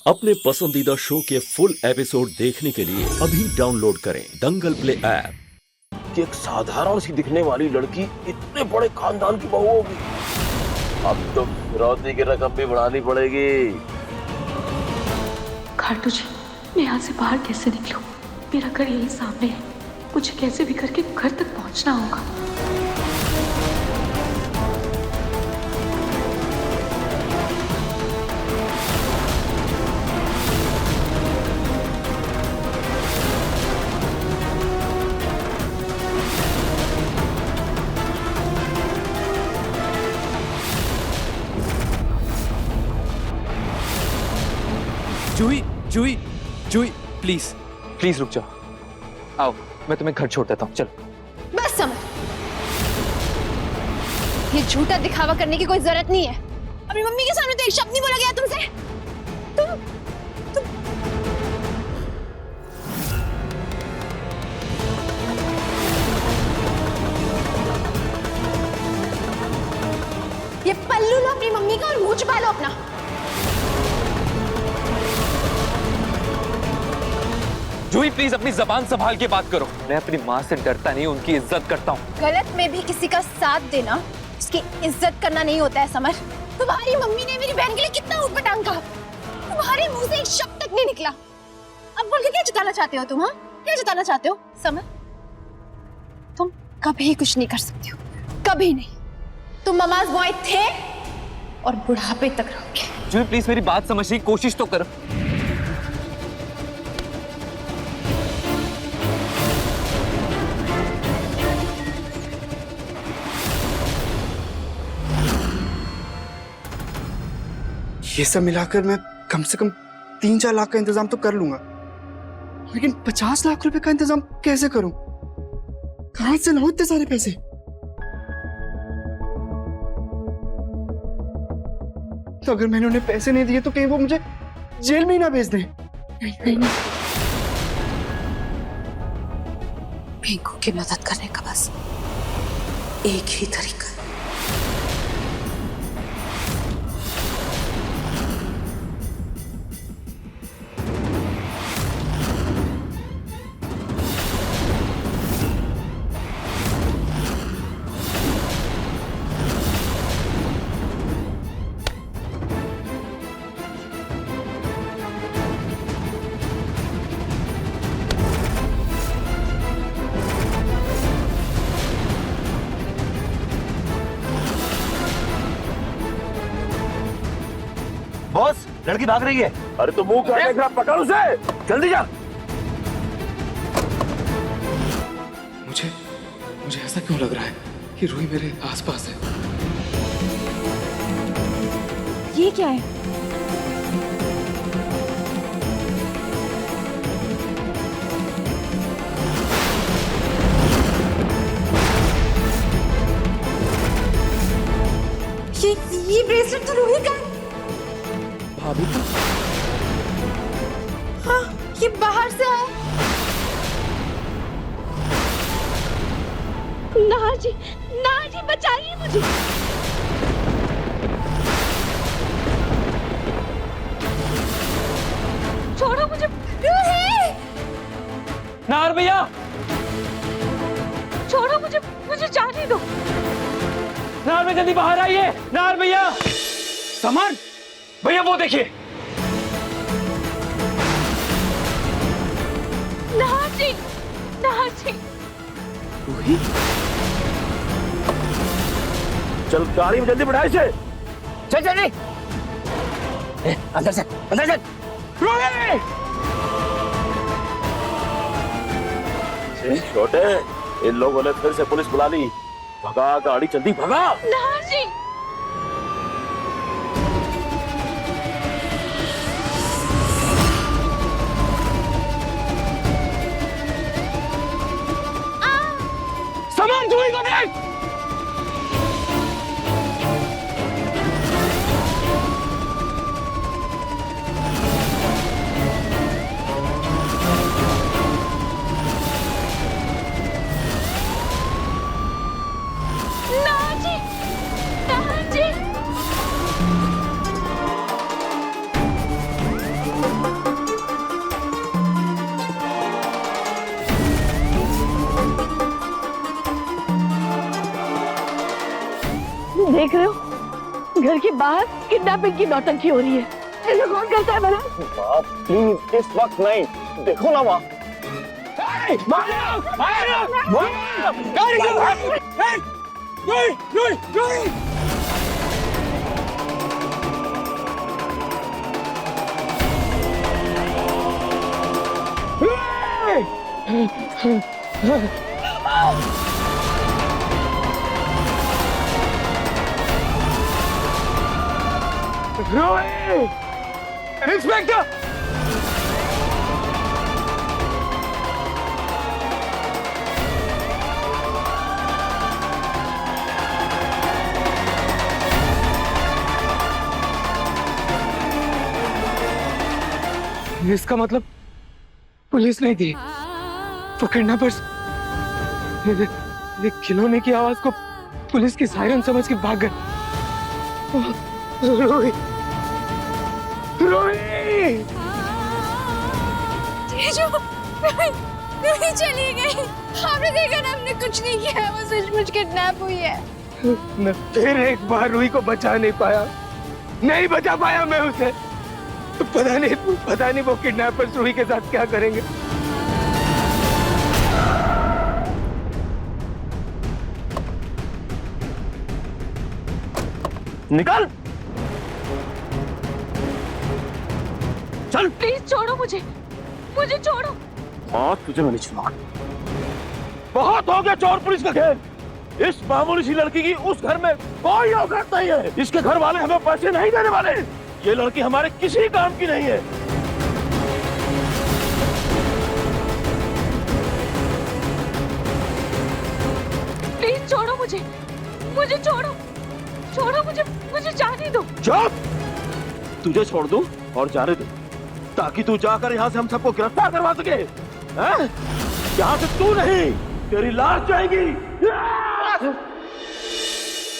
अपने पसंदीदा शो के फुल एपिसोड देखने के लिए अभी डाउनलोड करें दंगल प्ले ऐप। कि एक साधारण सी दिखने वाली लड़की इतने बड़े खानदान की बहू होगी। अब तो फिरौती की रकम भी बढ़ानी पड़ेगी। खाटू जी, मैं यहाँ से बाहर कैसे निकलूं? मेरा घर यही सामने है। मुझे कैसे भी करके घर तक पहुँचना होगा। जूही, जूही, जूही, प्लीज प्लीज रुक जाओ। आओ, मैं तुम्हें घर छोड़ देता हूँ। चलो। बस समझ, ये झूठा दिखावा करने की कोई जरूरत नहीं है। अपनी मम्मी के सामने तो एक शब्द नहीं बोला गया तुमसे। तुम ये पल्लू लो अपनी मम्मी का और मुंह छुपा लो अपना। जूही प्लीज अपनी जबान संभाल के बात करो। मैं अपनी माँ से डरता नहीं, उनकी इज्जत करता हूँ। गलत में भी किसी का साथ देना उसकी इज्जत करना नहीं होता है समर। तुम्हारी मम्मी ने मेरी बहन के लिए कितना ऊटपटांग कहा, तुम्हारे मुंह से एक शब्द तक नहीं निकला। अब बोल के क्या जताना चाहते हो तुम? हाँ, क्या जताना चाहते हो समर? तुम कभी कुछ नहीं कर सकती हो, कभी नहीं। तुम ममाज बॉय थे और बुढ़ापे तक रहोगे। जूही प्लीज मेरी बात समझने की कोशिश तो करो। ये सब मिलाकर मैं कम से कम 3-4 लाख का इंतजाम तो कर लूंगा, लेकिन 50 लाख रुपए का इंतजाम कैसे करूं? कहां से लाऊं इतने सारे पैसे? तो अगर मैंने उन्हें पैसे नहीं दिए तो कहीं वो मुझे जेल में ही ना भेज दें। नहीं। पिंकू की मदद करने का बस एक ही तरीका है। बॉस, लड़की भाग रही है। अरे तो मुंह क्या देख रहा, पकड़ उसे, जल्दी जा। मुझे ऐसा क्यों लग रहा है कि रूही मेरे आसपास है? ये क्या है? ये ब्रेसलेट तो रूही का है। भाभी तो हाँ, ये बाहर से आया। ना जी बचाइए मुझे। छोड़ो मुझे। नार भैया, छोड़ो मुझे जाने दो। नार में जल्दी बाहर आइए। नार भैया, सामान भैया वो देखिए। ना जी। रूही, चल गाड़ी में जल्दी बढ़ा इसे। चल जल्दी। अंदर से चल। रूही, छोटे, इन लोगों ने फिर से पुलिस बुला ली। भगा गाड़ी, जल्दी भगा। ना जी। सामान जूही को देख। ना जी। देख रहे हो घर के बाहर किडनैपिंग की नौटंकी हो रही है। ऐसा कौन करता है भला? माँ प्लीज इस वक्त नहीं, देखो ना माँ। इंस्पेक्टर! इसका मतलब पुलिस नहीं थी, वो किडनैपर्स ये खिलौने की आवाज को पुलिस की सायरन समझ के भाग गए। रोही, रोही! रोही चली गई। आपने देखा ना, हमने कुछ नहीं किया, वो सचमुच किडनैप हुई है। मैं फिर एक बार रूही को बचा नहीं पाया, नहीं बचा पाया मैं उसे। पता नहीं वो किडनैपर्स रूही के साथ क्या करेंगे। निकल, चल। प्लीज छोड़ो मुझे छोड़ो। हाँ तुझे मैं नहीं छोड़ूंगा। बहुत हो गया चोर पुलिस का खेल। इस मामूली सी लड़की की उस घर में कोई औकात नहीं है। इसके घर वाले हमें पैसे नहीं देने वाले। ये लड़की हमारे किसी काम की नहीं है। प्लीज छोड़ो मुझे छोड़ो मुझे जाने दो। चुप! तुझे छोड़ दूं और जाने दूं ताकि तू जाकर यहाँ से हम सबको गिरफ्तार करवा सके। हैं? यहाँ से तू नहीं, तेरी लाश जाएगी।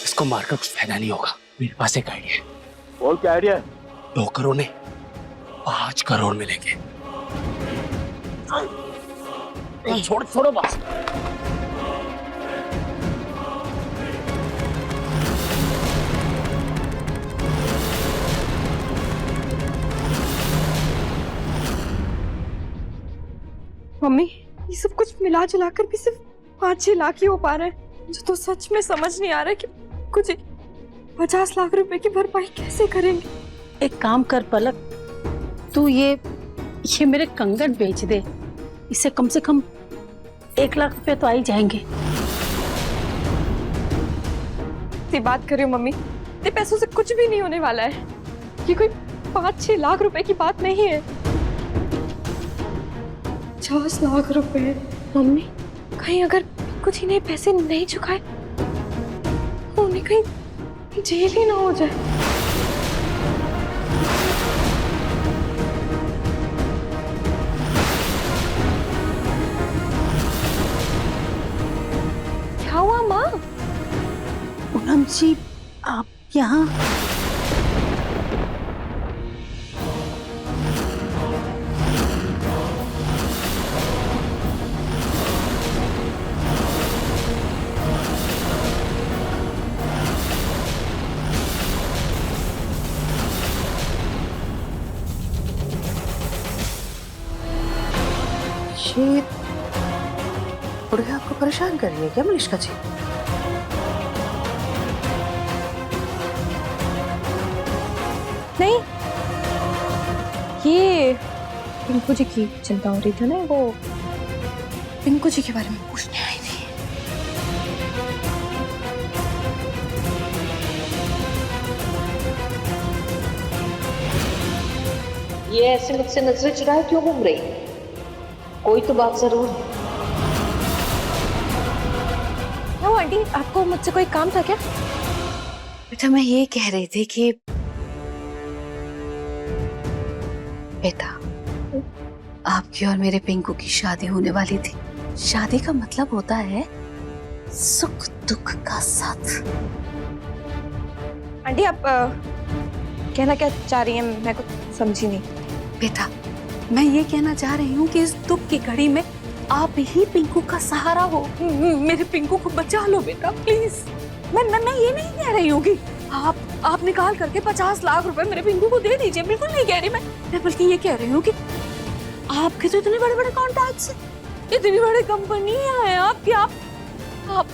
इसको मारकर कुछ फायदा नहीं होगा। मेरे पास एक आइडिया है। बोल क्या आइडिया है? 2 करोड़ नहीं, 5 करोड़ मिलेंगे। छोड़ो बस। मम्मी, ये सब कुछ मिला जुला कर भी सिर्फ 5-6 लाख ही हो पा रहे हैं। मुझे तो सच में समझ नहीं आ रहा है कि कुछ 50 लाख रुपए की भरपाई कैसे करेंगे। एक काम कर पलक, तू ये मेरे कंगन बेच दे, इससे कम से कम 1 लाख रुपए तो आ ही जाएंगे। इतनी बात कर रही हो मम्मी, इतने पैसों से कुछ भी नहीं होने वाला है। ये कोई 5-6 लाख रुपए की बात नहीं है। 50 लाख रुपए। मम्मी, कहीं अगर कुछ इन्हें पैसे नहीं चुकाए तो उन्हें कहीं जेल ही ना हो जाए। क्या हुआ माँ? पूनम जी, आप यहाँ? बुढ़िया आपको परेशान कर रही है क्या मलिष्का जी? नहीं, ये पिंकू जी की चिंता हो रही थी ना, वो पिंकू जी के बारे में पूछने आई थी। ये ऐसे मुझसे नजरें चुराए क्यों घूम रही है? कोई तो बात जरूर है। ओ आंटी, आपको मुझसे कोई काम था क्या? बेटा मैं ये कह रही थी कि बेटा आपकी और मेरे पिंकू की शादी होने वाली थी। शादी का मतलब होता है सुख दुख का साथ। आंटी आप कहना क्या चाह रही हैं? मैं कुछ समझी नहीं। बेटा मैं ये कहना चाह रही हूँ कि इस दुख की घड़ी में आप ही पिंकू का सहारा हो। मेरे पिंकू को बचा लो बेटा प्लीज। मैं ये नहीं कह रही हूँ कि आप निकाल करके 50 लाख रुपए मेरे पिंकू को दे दीजिए, बिल्कुल नहीं कह रही मैं बल्कि ये कह रही हूँ कि आपके तो इतने बड़े बड़े कॉन्टैक्ट्स हैं, इतनी बड़ी कंपनियां हैं आपकी, आप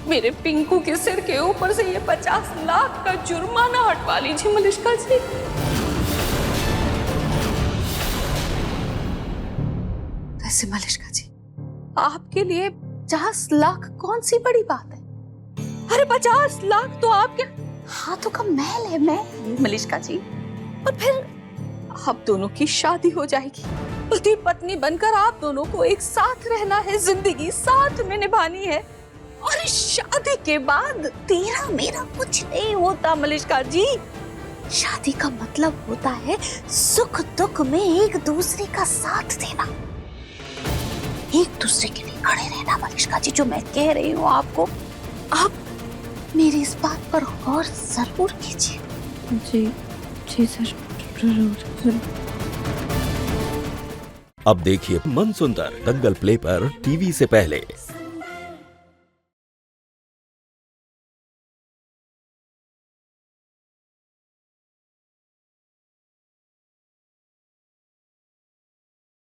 मेरे पिंकू के सिर के ऊपर से ये 50 लाख का जुर्माना हटवा लीजिए मलिष्का जी। वैसे मलिष्का जी, आपके लिए 50 लाख कौन सी बड़ी बात है? अरे 50 लाख तो आपके हाथों का महल है, महल मलिष्का जी। और फिर आप दोनों की शादी हो जाएगी, पति पत्नी बनकर आप दोनों को एक साथ रहना है, जिंदगी साथ में निभानी है। और इस शादी के बाद तेरा मेरा कुछ नहीं होता मलिष्का जी। शादी का मतलब होता है सुख दुख में एक दूसरे का साथ देना, एक दूसरे के लिए खड़े रहना मलिष्का जी। जो मैं कह रही हूँ आपको, आप मेरी इस बात पर गौर जरूर कीजिए। जी जरूर। अब देखिए मनसुंदर दंगल प्ले पर टीवी से पहले।